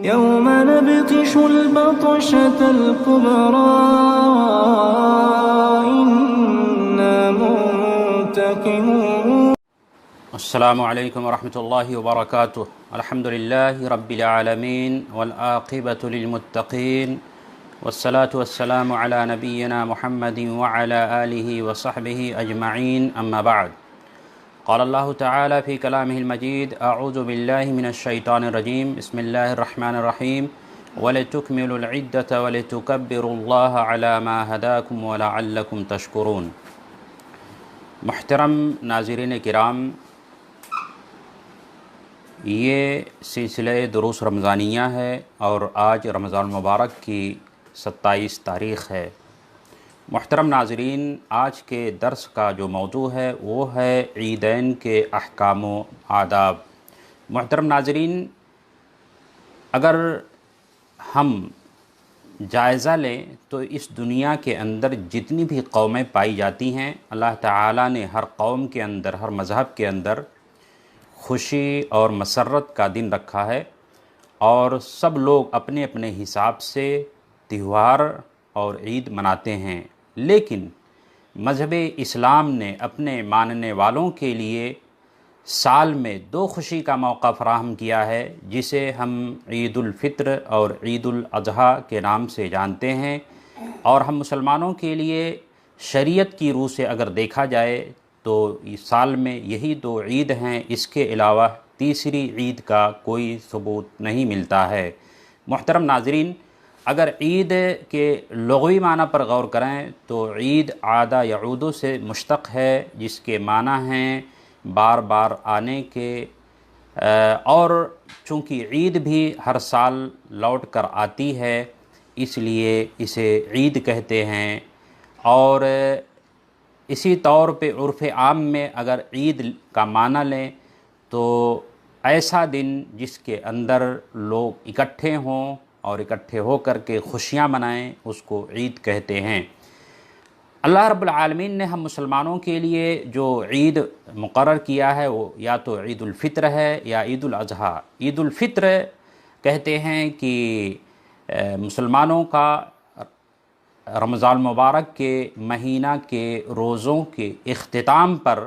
يوم نبطش البطشة الكبرى إنا منتقمون. السلام علیکم ورحمۃ اللہ وبرکاتہ. الحمد للہ رب العالمین والعاقبۃ للمتقین والصلاة والسلام علی نبینا محمد وعلى آلہ وصحبہ اجمعین. اما بعد. قال اللہ تعالی فی کلامہ المجید اعوذ باللہ من الشیطان الرجیم. بسم اللہ الرحمن الرحیم. وَلِتُكْمِلُوا الْعِدَّةَ وَلِتُكَبِّرُوا اللَّهَ عَلَى مَا هَدَاكُمْ وَلَعَلَّكُمْ تَشْكُرُونَ. محترم ناظرین کرام، یہ سلسلہ دروس رمضانیہ ہے اور آج رمضان المبارک کی 27 تاریخ ہے. محترم ناظرین، آج کے درس کا جو موضوع ہے وہ ہے عیدین کے احکام و آداب. محترم ناظرین، اگر ہم جائزہ لیں تو اس دنیا کے اندر جتنی بھی قومیں پائی جاتی ہیں، اللہ تعالیٰ نے ہر قوم کے اندر، ہر مذہب کے اندر خوشی اور مسرت کا دن رکھا ہے، اور سب لوگ اپنے اپنے حساب سے تہوار اور عید مناتے ہیں. لیکن مذہب اسلام نے اپنے ماننے والوں کے لیے سال میں 2 خوشی کا موقع فراہم کیا ہے، جسے ہم عید الفطر اور عید الاضحیٰ کے نام سے جانتے ہیں. اور ہم مسلمانوں کے لیے شریعت کی روح سے اگر دیکھا جائے تو اس سال میں یہی 2 عید ہیں، اس کے علاوہ تیسری عید کا کوئی ثبوت نہیں ملتا ہے. محترم ناظرین، اگر عید کے لغوی معنی پر غور کریں تو عید عاد یعود سے مشتق ہے، جس کے معنی ہیں بار بار آنے کے، اور چونکہ عید بھی ہر سال لوٹ کر آتی ہے اس لیے اسے عید کہتے ہیں. اور اسی طور پہ عرف عام میں اگر عید کا معنی لیں تو ایسا دن جس کے اندر لوگ اکٹھے ہوں اور اکٹھے ہو کر کے خوشیاں منائیں، اس کو عید کہتے ہیں. اللہ رب العالمین نے ہم مسلمانوں کے لیے جو عید مقرر کیا ہے وہ یا تو عید الفطر ہے یا عید الاضحیٰ. عید الفطر کہتے ہیں کہ مسلمانوں کا رمضان المبارک کے مہینہ کے روزوں کے اختتام پر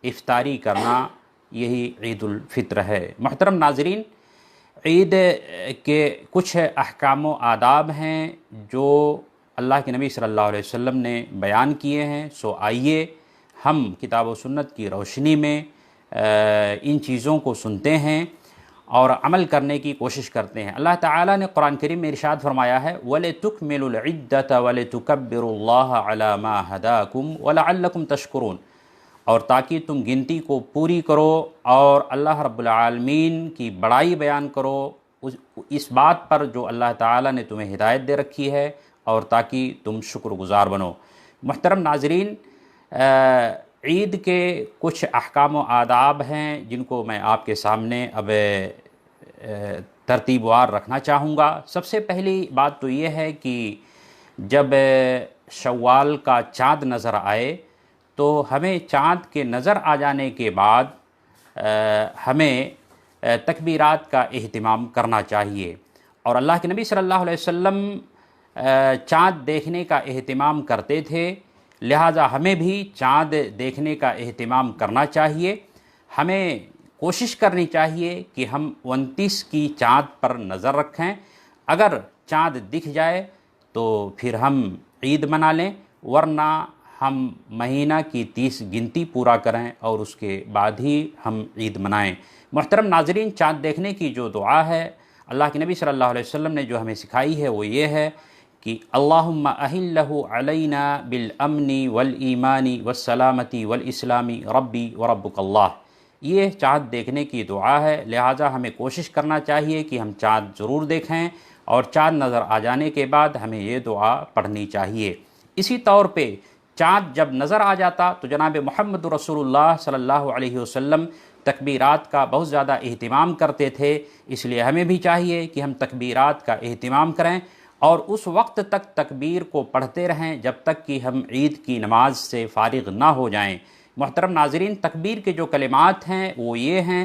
افطاری کرنا، یہی عید الفطر ہے. محترم ناظرین، عید کے کچھ احکام و آداب ہیں جو اللہ کے نبی صلی اللہ علیہ وسلم نے بیان کیے ہیں. سو آئیے ہم کتاب و سنت کی روشنی میں ان چیزوں کو سنتے ہیں اور عمل کرنے کی کوشش کرتے ہیں. اللہ تعالیٰ نے قرآن کریم میں ارشاد فرمایا ہے وَلِتُكْمِلُوا الْعِدَّةَ وَلِتُكَبِّرُوا اللَّهَ عَلَى مَا هَدَاكُمْ وَلَعَلَّكُمْ تَشْكُرُونَ. اور تاکہ تم گنتی کو پوری کرو اور اللہ رب العالمین کی بڑائی بیان کرو اس بات پر جو اللہ تعالیٰ نے تمہیں ہدایت دے رکھی ہے، اور تاکہ تم شکر گزار بنو. محترم ناظرین، عید کے کچھ احکام و آداب ہیں جن کو میں آپ کے سامنے اب ترتیب وار رکھنا چاہوں گا. سب سے پہلی بات تو یہ ہے کہ جب شوال کا چاند نظر آئے تو ہمیں چاند کے نظر آ جانے کے بعد ہمیں تکبیرات کا اہتمام کرنا چاہیے. اور اللہ کے نبی صلی اللہ علیہ وسلم چاند دیکھنے کا اہتمام کرتے تھے، لہٰذا ہمیں بھی چاند دیکھنے کا اہتمام کرنا چاہیے. ہمیں کوشش کرنی چاہیے کہ ہم 29 کی چاند پر نظر رکھیں. اگر چاند دکھ جائے تو پھر ہم عید منا لیں، ورنہ ہم مہینہ کی 30 گنتی پورا کریں اور اس کے بعد ہی ہم عید منائیں. محترم ناظرین، چاند دیکھنے کی جو دعا ہے اللہ کے نبی صلی اللہ علیہ وسلم نے جو ہمیں سکھائی ہے وہ یہ ہے کہ اللہم احلہ علینا بالامن والایمان والسلامت والاسلام ربی وربک اللہ. یہ چاند دیکھنے کی دعا ہے، لہٰذا ہمیں کوشش کرنا چاہیے کہ ہم چاند ضرور دیکھیں، اور چاند نظر آ جانے کے بعد ہمیں یہ دعا پڑھنی چاہیے. اسی طور پہ چاند جب نظر آ جاتا تو جناب محمد رسول اللہ صلی اللہ علیہ وسلم تکبیرات کا بہت زیادہ اہتمام کرتے تھے. اس لیے ہمیں بھی چاہیے کہ ہم تکبیرات کا اہتمام کریں اور اس وقت تک تکبیر کو پڑھتے رہیں جب تک کہ ہم عید کی نماز سے فارغ نہ ہو جائیں. محترم ناظرین، تکبیر کے جو کلمات ہیں وہ یہ ہیں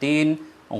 3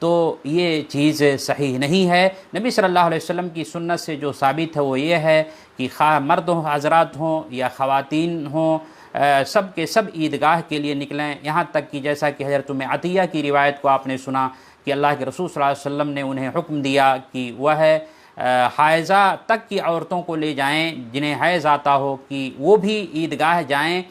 تو یہ چیز صحیح نہیں ہے۔ نبی صلی اللہ علیہ وسلم کی سنت سے جو ثابت ہے وہ یہ ہے کہ خواہ مرد حضرات ہوں یا خواتین ہوں، سب کے سب عیدگاہ کے لیے نکلیں، یہاں تک کہ جیسا کہ حضرت ام عطیہ کی روایت کو آپ نے سنا کہ اللہ کے رسول صلی اللہ علیہ وسلم نے انہیں حکم دیا کہ وہ حائضہ تک کی عورتوں کو لے جائیں جنہیں حیض آتا ہو کہ وہ بھی عیدگاہ جائیں،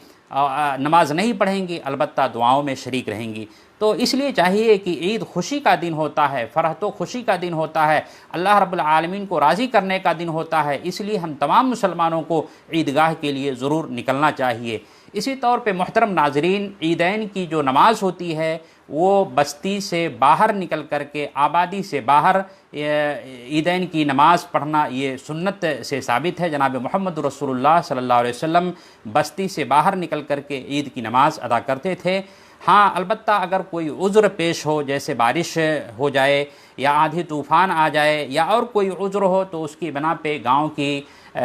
نماز نہیں پڑھیں گی البتہ دعاؤں میں شریک رہیں گی۔ تو اس لیے چاہیے کہ عید خوشی کا دن ہوتا ہے، فرحت و خوشی کا دن ہوتا ہے، اللہ رب العالمین کو راضی کرنے کا دن ہوتا ہے، اس لیے ہم تمام مسلمانوں کو عیدگاہ کے لیے ضرور نکلنا چاہیے۔ اسی طور پہ محترم ناظرین، عیدین کی جو نماز ہوتی ہے وہ بستی سے باہر نکل کر کے، آبادی سے باہر عیدین کی نماز پڑھنا یہ سنت سے ثابت ہے۔ جناب محمد رسول اللہ صلی اللہ علیہ وسلم بستی سے باہر نکل کر کے عید کی نماز ادا کرتے تھے۔ ہاں البتہ اگر کوئی عذر پیش ہو، جیسے بارش ہو جائے یا آندھی طوفان آ جائے یا اور کوئی عذر ہو، تو اس کی بنا پہ گاؤں کی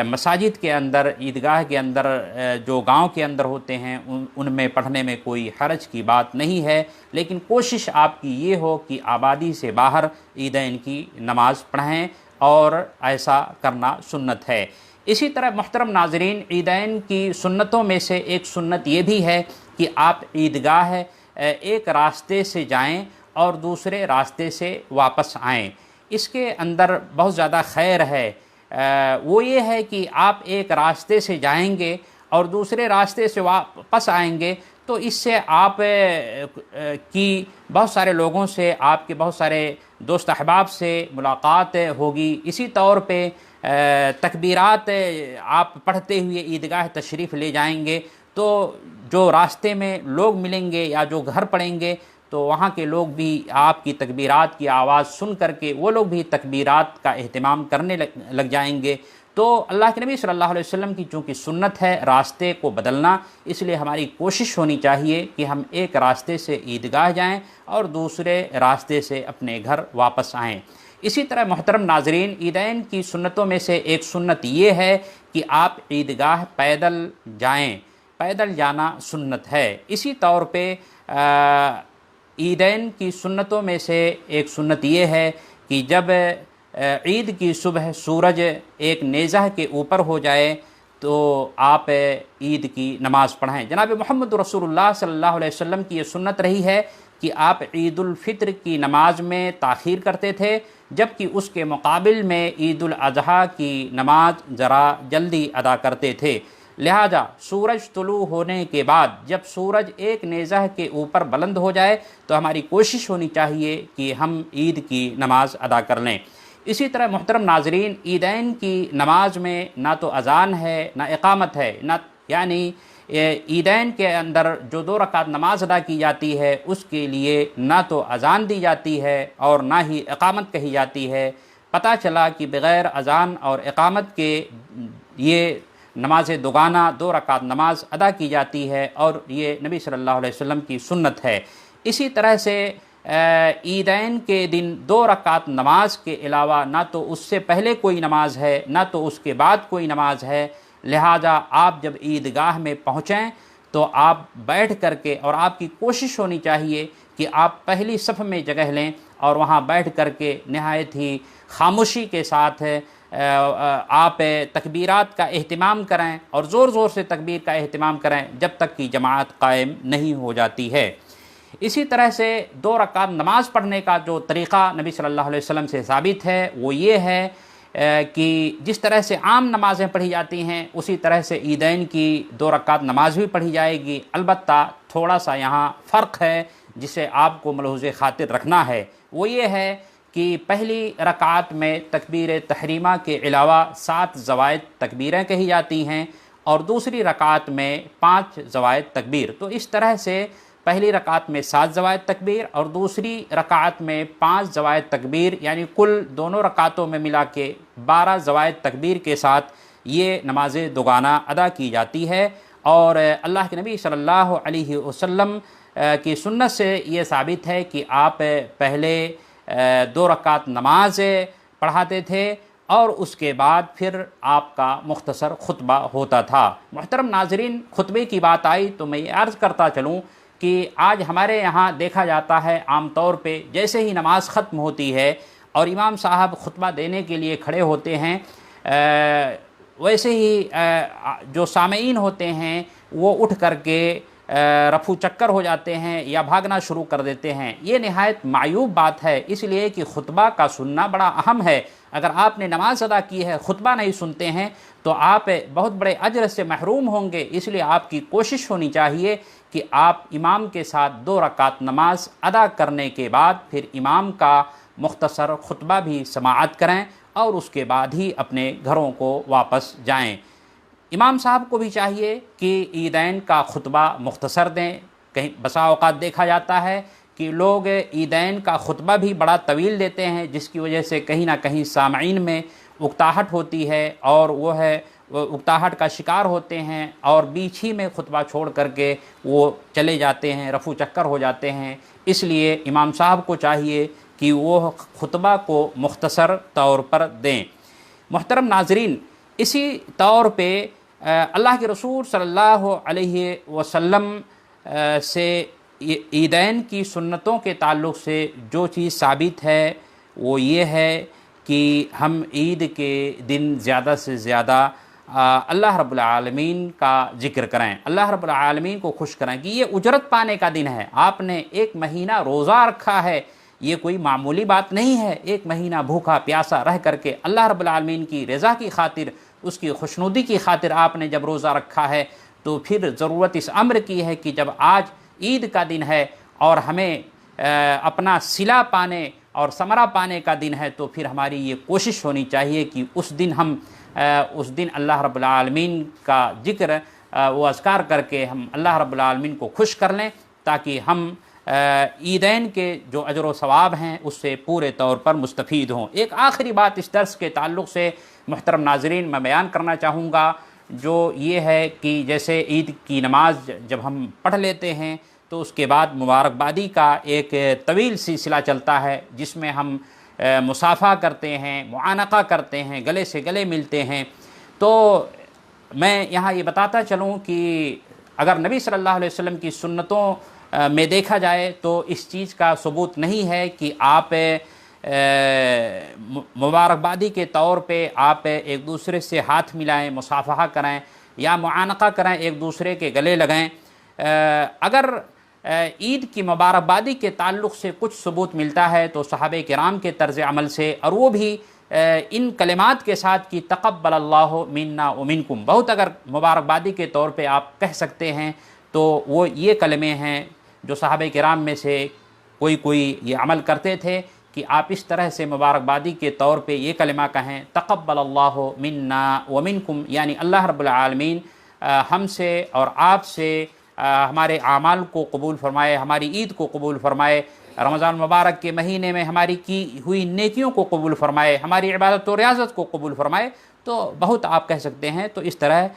مساجد کے اندر، عیدگاہ کے اندر جو گاؤں کے اندر ہوتے ہیں ان میں پڑھنے میں کوئی حرج کی بات نہیں ہے، لیکن کوشش آپ کی یہ ہو کہ آبادی سے باہر عیدین کی نماز پڑھیں، اور ایسا کرنا سنت ہے۔ اسی طرح محترم ناظرین، عیدین کی سنتوں میں سے ایک سنت یہ بھی ہے کہ آپ عیدگاہ ایک راستے سے جائیں اور دوسرے راستے سے واپس آئیں۔ اس کے اندر بہت زیادہ خیر ہے۔ وہ یہ ہے کہ آپ ایک راستے سے جائیں گے اور دوسرے راستے سے واپس آئیں گے، تو اس سے آپ کی بہت سارے لوگوں سے، آپ کے بہت سارے دوست احباب سے ملاقات ہوگی۔ اسی طور پہ تکبیرات آپ پڑھتے ہوئے عیدگاہ تشریف لے جائیں گے، تو جو راستے میں لوگ ملیں گے یا جو گھر پڑیں گے، تو وہاں کے لوگ بھی آپ کی تکبیرات کی آواز سن کر کے وہ لوگ بھی تکبیرات کا اہتمام کرنے لگ جائیں گے۔ تو اللہ کے نبی صلی اللہ علیہ وسلم کی چونکہ سنت ہے راستے کو بدلنا، اس لیے ہماری کوشش ہونی چاہیے کہ ہم ایک راستے سے عیدگاہ جائیں اور دوسرے راستے سے اپنے گھر واپس آئیں۔ اسی طرح محترم ناظرین، عیدین کی سنتوں میں سے ایک سنت یہ ہے کہ آپ عیدگاہ پیدل جائیں، پیدل جانا سنت ہے۔ اسی طور پہ عیدین کی سنتوں میں سے ایک سنت یہ ہے کہ جب عید کی صبح سورج ایک نیزہ کے اوپر ہو جائے تو آپ عید کی نماز پڑھیں۔ جناب محمد رسول اللہ صلی اللہ علیہ وسلم کی یہ سنت رہی ہے کہ آپ عید الفطر کی نماز میں تاخیر کرتے تھے، جبکہ اس کے مقابل میں عید الاضحیٰ کی نماز ذرا جلدی ادا کرتے تھے۔ لہذا سورج طلوع ہونے کے بعد جب سورج ایک نیزہ کے اوپر بلند ہو جائے تو ہماری کوشش ہونی چاہیے کہ ہم عید کی نماز ادا کر لیں۔ اسی طرح محترم ناظرین، عیدین کی نماز میں نہ تو اذان ہے نہ اقامت ہے، یعنی عیدین کے اندر جو 2 رکعت نماز ادا کی جاتی ہے اس کے لیے نہ تو اذان دی جاتی ہے اور نہ ہی اقامت کہی جاتی ہے۔ پتہ چلا کہ بغیر اذان اور اقامت کے یہ نماز دوگانہ 2 رکعت نماز ادا کی جاتی ہے، اور یہ نبی صلی اللہ علیہ وسلم کی سنت ہے۔ اسی طرح سے عیدین کے دن 2 رکعت نماز کے علاوہ نہ تو اس سے پہلے کوئی نماز ہے نہ تو اس کے بعد کوئی نماز ہے، لہذا آپ جب عیدگاہ میں پہنچیں تو آپ بیٹھ کر کے، اور آپ کی کوشش ہونی چاہیے کہ آپ پہلی صف میں جگہ لیں اور وہاں بیٹھ کر کے نہایت ہی خاموشی کے ساتھ آپ تکبیرات کا اہتمام کریں اور زور زور سے تکبیر کا اہتمام کریں جب تک کہ جماعت قائم نہیں ہو جاتی ہے۔ اسی طرح سے 2 رکعت نماز پڑھنے کا جو طریقہ نبی صلی اللہ علیہ وسلم سے ثابت ہے وہ یہ ہے کہ جس طرح سے عام نمازیں پڑھی جاتی ہیں اسی طرح سے عیدین کی 2 رکعت نماز بھی پڑھی جائے گی، البتہ تھوڑا سا یہاں فرق ہے جسے آپ کو ملحوظ خاطر رکھنا ہے۔ وہ یہ ہے کہ پہلی رکعت میں تکبیر تحریمہ کے علاوہ 7 زوائد تکبیریں کہی جاتی ہیں، اور دوسری رکعت میں 5 زوائد تکبیر۔ تو اس طرح سے پہلی رکعت میں 7 زوائد تکبیر اور دوسری رکعت میں 5 زوائد تکبیر، یعنی کل دونوں رکعتوں میں ملا کے 12 زوائد تکبیر کے ساتھ یہ نماز دوگانہ ادا کی جاتی ہے۔ اور اللہ کے نبی صلی اللہ علیہ وسلم کی سنت سے یہ ثابت ہے کہ آپ پہلے 2 رکعت نماز پڑھاتے تھے اور اس کے بعد پھر آپ کا مختصر خطبہ ہوتا تھا۔ محترم ناظرین، خطبے کی بات آئی تو میں یہ عرض کرتا چلوں کہ آج ہمارے یہاں دیکھا جاتا ہے عام طور پہ جیسے ہی نماز ختم ہوتی ہے اور امام صاحب خطبہ دینے کے لیے کھڑے ہوتے ہیں، ویسے ہی جو سامعین ہوتے ہیں وہ اٹھ کر کے رفو چکر ہو جاتے ہیں یا بھاگنا شروع کر دیتے ہیں۔ یہ نہایت معیوب بات ہے، اس لیے کہ خطبہ کا سننا بڑا اہم ہے۔ اگر آپ نے نماز ادا کی ہے، خطبہ نہیں سنتے ہیں تو آپ بہت بڑے اجر سے محروم ہوں گے۔ اس لیے آپ کی کوشش ہونی چاہیے کہ آپ امام کے ساتھ 2 رکعت نماز ادا کرنے کے بعد پھر امام کا مختصر خطبہ بھی سماعت کریں اور اس کے بعد ہی اپنے گھروں کو واپس جائیں۔ امام صاحب کو بھی چاہیے کہ عیدین کا خطبہ مختصر دیں۔ کہیں بسا اوقات دیکھا جاتا ہے کہ لوگ عیدین کا خطبہ بھی بڑا طویل دیتے ہیں، جس کی وجہ سے کہیں نہ کہیں سامعین میں اکتاہٹ ہوتی ہے اور وہ اکتاہٹ کا شکار ہوتے ہیں اور بیچ ہی میں خطبہ چھوڑ کر کے وہ چلے جاتے ہیں، رفو چکر ہو جاتے ہیں۔ اس لیے امام صاحب کو چاہیے کہ وہ خطبہ کو مختصر طور پر دیں۔ محترم ناظرین، اسی طور پہ اللہ کے رسول صلی اللہ علیہ وسلم سے عیدین کی سنتوں کے تعلق سے جو چیز ثابت ہے وہ یہ ہے کہ ہم عید کے دن زیادہ سے زیادہ اللہ رب العالمین کا ذکر کریں، اللہ رب العالمین کو خوش کریں کہ یہ اجرت پانے کا دن ہے۔ آپ نے 1 مہینہ روزہ رکھا ہے، یہ کوئی معمولی بات نہیں ہے۔ 1 مہینہ بھوکا پیاسا رہ کر کے اللہ رب العالمین کی رضا کی خاطر، اس کی خوشنودی کی خاطر آپ نے جب روزہ رکھا ہے تو پھر ضرورت اس امر کی ہے کہ جب آج عید کا دن ہے اور ہمیں اپنا صلہ پانے اور ثمرہ پانے کا دن ہے، تو پھر ہماری یہ کوشش ہونی چاہیے کہ اس دن اللہ رب العالمین کا ذکر و اذکار کر کے ہم اللہ رب العالمین کو خوش کر لیں، تاکہ ہم عیدین کے جو اجر و ثواب ہیں اس سے پورے طور پر مستفید ہوں۔ ایک آخری بات اس درس کے تعلق سے محترم ناظرین میں بیان کرنا چاہوں گا، جو یہ ہے کہ جیسے عید کی نماز جب ہم پڑھ لیتے ہیں تو اس کے بعد مبارکبادی کا ایک طویل سلسلہ چلتا ہے، جس میں ہم مصافحہ کرتے ہیں، معانقہ کرتے ہیں، گلے سے گلے ملتے ہیں۔ تو میں یہاں یہ بتاتا چلوں کہ اگر نبی صلی اللہ علیہ وسلم کی سنتوں میں دیکھا جائے تو اس چیز کا ثبوت نہیں ہے کہ آپ مبارکبادی کے طور پہ آپ ایک دوسرے سے ہاتھ ملائیں، مصافحہ کریں یا معانقہ کریں، ایک دوسرے کے گلے لگائیں۔ اگر عید کی مبارکبادی کے تعلق سے کچھ ثبوت ملتا ہے تو صحابہ کرام کے طرز عمل سے، اور وہ بھی ان کلمات کے ساتھ کہ تقبل اللہ منا ومنکم، بہت اگر مبارکبادی کے طور پہ آپ کہہ سکتے ہیں تو وہ یہ کلمے ہیں جو صحابہ کرام میں سے کوئی یہ عمل کرتے تھے کہ آپ اس طرح سے مبارکبادی کے طور پہ یہ کلمہ کہیں تقبل اللہ منا ومنکم، یعنی اللہ رب العالمین ہم سے اور آپ سے ہمارے اعمال کو قبول فرمائے، ہماری عید کو قبول فرمائے، رمضان مبارک کے مہینے میں ہماری کی ہوئی نیکیوں کو قبول فرمائے، ہماری عبادت و ریاضت کو قبول فرمائے۔ تو بہت آپ کہہ سکتے ہیں۔ تو اس طرح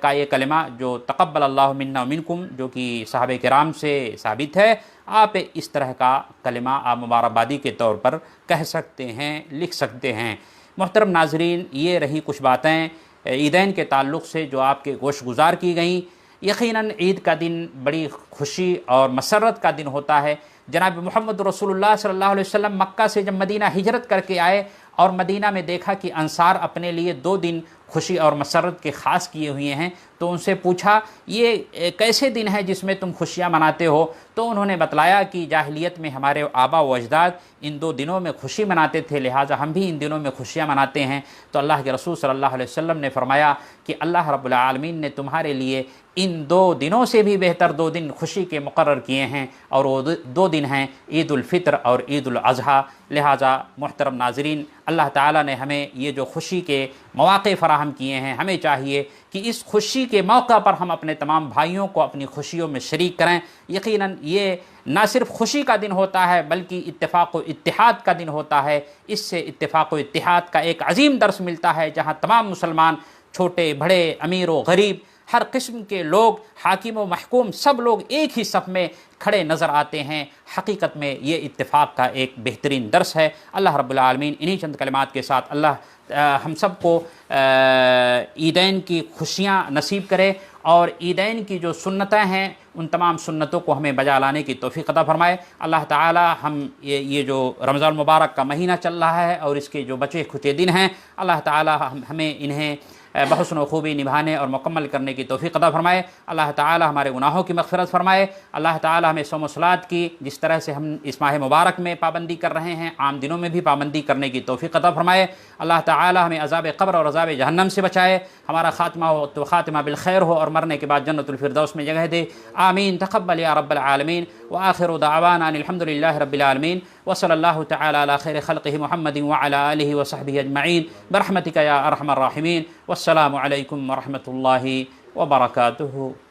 کا یہ کلمہ جو تقبل اللہ منا ومنکم، جو کہ صحابہ کرام سے ثابت ہے، آپ اس طرح کا کلمہ آپ مبارکبادی کے طور پر کہہ سکتے ہیں، لکھ سکتے ہیں۔ محترم ناظرین، یہ رہی کچھ باتیں عیدین کے تعلق سے جو آپ کے گوش گزار کی گئیں۔ یقیناً عید کا دن بڑی خوشی اور مسرت کا دن ہوتا ہے۔ جناب محمد رسول اللہ صلی اللہ علیہ وسلم مکہ سے جب مدینہ ہجرت کر کے آئے اور مدینہ میں دیکھا کہ انصار اپنے لیے 2 دن خوشی اور مسرت کے خاص کیے ہوئے ہیں، تو ان سے پوچھا یہ کیسے دن ہے جس میں تم خوشیاں مناتے ہو؟ تو انہوں نے بتلایا کہ جاہلیت میں ہمارے آبا و اجداد ان 2 دنوں میں خوشی مناتے تھے، لہٰذا ہم بھی ان دنوں میں خوشیاں مناتے ہیں۔ تو اللہ کے رسول صلی اللہ علیہ وسلم نے فرمایا کہ اللہ رب العالمین نے تمہارے لیے ان 2 دنوں سے بھی بہتر 2 دن خوشی کے مقرر کیے ہیں، اور وہ 2 دن ہیں عید الفطر اور عید الاضحیٰ۔ لہٰذا محترم ناظرین، اللہ تعالیٰ نے ہمیں یہ جو خوشی کے مواقع فراہم کیے ہیں، ہمیں چاہیے کہ اس خوشی کے موقع پر ہم اپنے تمام بھائیوں کو اپنی خوشیوں میں شریک کریں۔ یقیناً یہ نہ صرف خوشی کا دن ہوتا ہے بلکہ اتفاق و اتحاد کا دن ہوتا ہے۔ اس سے اتفاق و اتحاد کا ایک عظیم درس ملتا ہے، جہاں تمام مسلمان، چھوٹے بڑے، امیر و غریب، ہر قسم کے لوگ، حاکم و محکوم، سب لوگ ایک ہی صف میں کھڑے نظر آتے ہیں۔ حقیقت میں یہ اتفاق کا ایک بہترین درس ہے۔ اللہ رب العالمین انہی چند کلمات کے ساتھ اللہ ہم سب کو عیدین کی خوشیاں نصیب کرے، اور عیدین کی جو سنتیں ہیں ان تمام سنتوں کو ہمیں بجا لانے کی توفیق عطا فرمائے۔ اللہ تعالی ہم یہ جو رمضان المبارک کا مہینہ چل رہا ہے اور اس کے جو بچے کھچے دن ہیں، اللہ تعالی ہمیں انہیں بحسن و خوبی نبھانے اور مکمل کرنے کی توفیق عطا فرمائے۔ اللہ تعالی ہمارے گناہوں کی مغفرت فرمائے۔ اللہ تعالی ہمیں صوم و صلات کی جس طرح سے ہم اس ماہ مبارک میں پابندی کر رہے ہیں، عام دنوں میں بھی پابندی کرنے کی توفیق عطا فرمائے۔ اللہ تعالی ہمیں عذاب قبر اور عذاب جہنم سے بچائے، ہمارا خاتمہ ہو تو خاتمہ بالخیر ہو اور مرنے کے بعد جنت الفردوس میں جگہ دے۔ آمین تقبل یا رب العالمین۔ وآخر دعوانا ان الحمد للہ رب العالمین، وصلی اللہ تعالی علی خیر خلقہ محمد وعلی آلہ وصحبہ اجمعین برحمتک یا ارحم الراحمین۔ والسلام علیکم ورحمۃ اللہ وبرکاتہ۔